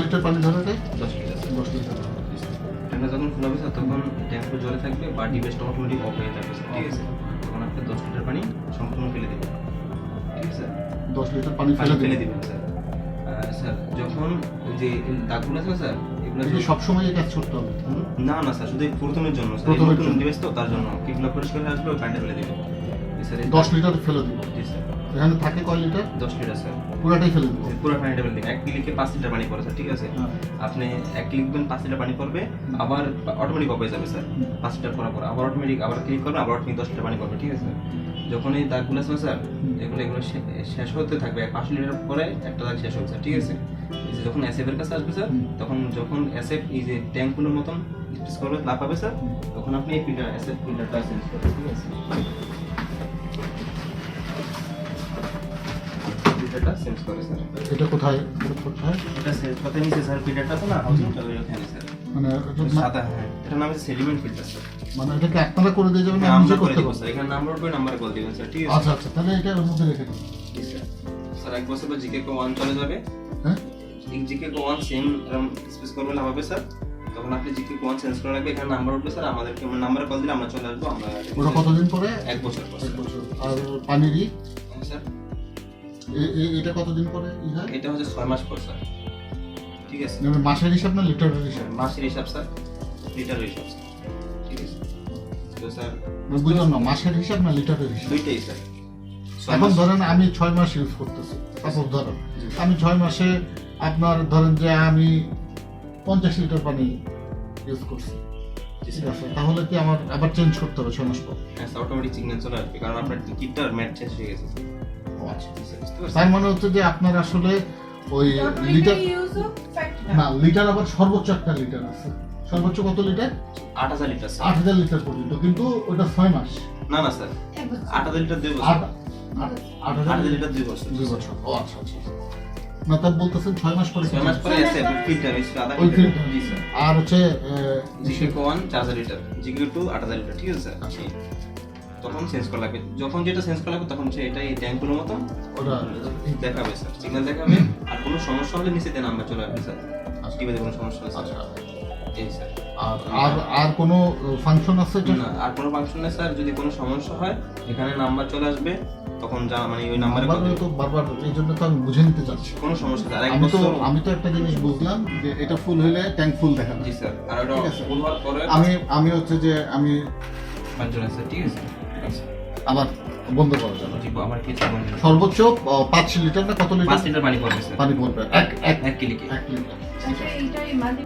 Litre পানি ধরে দেয়? 10 লিটার স্যার। 10 লিটার। ট্যাঙ্কটা যখন ফুল হবে স্যার তখন ট্যাঙ্কটা জলে থাকবে বা ডিভাইসটা অটোমেটিক অফ হয়ে যাবে স্যার, ঠিক আছে? তখন আপনি 10 লিটার পানি সম্পূর্ণ ফেলে দেবেন, ঠিক আছে স্যার? 10 লিটার পানি পানি ফেলে ফেলে দিবেন। দিবেন স্যার। স্যার যখন যে দাগগুলো আছে না স্যার, এগুলো এটা সবসময় এই কাজ করতে হবে? না না স্যার, শুধু এই প্রথমের জন্য স্যার, প্রথমের নতুন জন্য। ডিভাইস তো তার জন্য কিগুলো পরিষ্কার হয়ে আসবে ওই পানিটা ফেলে দিবেন স্যার। 10 লিটার ফেলে দিব। জি স্যার, এখানে থাকে কয় লিটার? 10 litre sir. পুরাটাই ফেলে দিব। পুরো পানিটা ফেলে দিবেন। এক ক্লিকে 5 লিটার পানি পড়ে স্যার, ঠিক আছে? হ্যাঁ। আপনি এক ক্লিক দিবেন 5 লিটার পানি পড়বে, আবার অটোমেটিক অফ হয়ে যাবে স্যার। 5 লিটার পড়ার পর আবার অটোমেটিক আবার ক্লিক করবেন, আবার অটোমেটিক 10 লিটার পানি পড়বে, ঠিক আছে? যখন এই দাগগুলো আছে না স্যার, এগুলো শেষ হতে থাকবে। 5 লিটার পরে একটা দাগ শেষ হবে স্যার, ঠিক আছে? এই যে যখন এসএফ এর কাছে আসবে স্যার, তখন যখন এসএফ এই যে ট্যাঙ্কগুলোর মতন স্পেস করবে লাফাবে স্যার, তখন আপনি এই ফিল্টার এসএফ ফিল্টারটা চেঞ্জ করবেন, ঠিক আছে? ফিল্টারটা চেঞ্জ করে স্যার। এটা কোথায়? এটা কোথায়? এটা স্যার কত নিচে স্যার, ফিল্টারটা তো না হাউজিংটা ওইখানে স্যার। মানে এটা সাদা, হ্যাঁ, এটার নাম হচ্ছে সেডিমেন্ট ফিল্টার স্যার। মানে এটাকে আপনারা করে দিয়ে যাবেন না আমরা নিজে করে করতে দেবো হবে? স্যার, এখানে নাম্বার উঠবে, নাম্বারে কল দিবেন স্যার, ঠিক আছে? আচ্ছা আচ্ছা, তাহলে এটা ওর মধ্যে রেখে দিন। জি স্যার। স্যার এক বছর পর জিকে কো 1 চলে যাবে। হ্যাঁ? এই জিকে কো 1 সেম এরকম স্পেস করবে না হবে স্যার। তখন আপনি জিকে কো 1 চেঞ্জ করে রাখবেন, এখানে নাম্বার উঠবে স্যার, আমাদেরকে নাম্বারে কল দিলে আমরা চলে আসবো। আমরা ওটা কতদিন পরে? 1 বছর পর এক স্যার। বছর। আর পানিরই হ্যাঁ স্যার, এটা কতদিন পরে ই হয়? এটা হচ্ছে 6 মাস পর স্যার, ঠিক আছে? মানে মাসের হিসাব না লিটারের হিসাব? মাসের হিসাব স্যার, লিটারের হিসাব স্যার, ঠিক আছে? তো স্যার মানে বুঝলাম না, মাসের হিসাব না লিটারের হিসাব? দুইটাই স্যার। এখন ধরেন আমি 6 মাস ইউজ করতেছি, তারপর ধরেন আমি 6 মাসে আপনার ধরেন যে আমি 50 লিটার পানি ইউজ করছি, জি ঠিক স্যার। আছে? তাহলে কি আমার আবার চেঞ্জ করতে হবে 6 মাস পর? হ্যাঁ স্যার, অটোমেটিক সিগন্যাল চলে আসবে, কারণ আপনার টিকিটটার ম্যাট চেঞ্জ হয়ে গেছে স্যার। ও আচ্ছা। জি স্যার, বুঝতে পারছেন? তার মানে হচ্ছে যে আপনার আসলে ওই লিটার না, লিটার আবার সর্বোচ্চ একটা লিটার আছে। সর্বোচ্চ কত লিটার? 8000 litre sir. 8000 লিটার পর্যন্ত, কিন্তু ওটা 6 মাস। না না স্যার, 8000 লিটার 2 বছর। 8000 লিটার 2 বছর। 2 বছর। ও আচ্ছা আচ্ছা। না, তা বলতেছেন 6 মাস পরে 6 মাস পরে এসে ফিল্টার হইছে আধা ওই লিটার। filter। জি স্যার। আর হচ্ছে জিকে কো 1 4000 লিটার, জিকে 2 8000 লিটার, ঠিক আছে স্যার? আচ্ছা। তখন চেঞ্জ করা লাগবে। যখন যেটা চেঞ্জ করা লাগবে তখন সে এটা এই ট্যাঙ্কগুলোর মতো ওটা দেখাবে স্যার, সিগন্যাল দেখাবে। আর কোনো সমস্যা হলে নিচে দিয়ে নাম্বার চলে আসবে স্যার। টিভিতে কোনো সমস্যা হলে আচ্ছা। স্যার। এই স্যার। আর কোনো ফাংশন আছে এটা? না, আর কোনো ফাংশন নেই স্যার। যদি কোনো সমস্যা হয় এখানে নাম্বার চলে আসবে, তখন যা মানে ওই নাম্বারে কল নাম্বারে তো বারবার, এই জন্য তো আমি বুঝে নিতে চাচ্ছি। কোনো সমস্যা নেই। আর এক আমি তো বছর। আমি তো একটা জিনিস বুঝলাম যে এটা ফুল হলে ট্যাঙ্ক ফুল দেখাবে। জি স্যার। আর ওটা ঠিক আছে। ফুল হওয়ার পরে আমি হচ্ছে যে আমি পাঁচজন আছে, ঠিক আছে? আচ্ছা। আবার বন্ধ করা যাবে। জি, আমার কিছু মনে নেই। সর্বোচ্চ 5 লিটার না কত লিটার 5 লিটার পানি পড়বে স্যার। পানি পড়বে? এক এক ক্লিকে। 1 লিটার। আচ্ছা এইটাই মাল্টি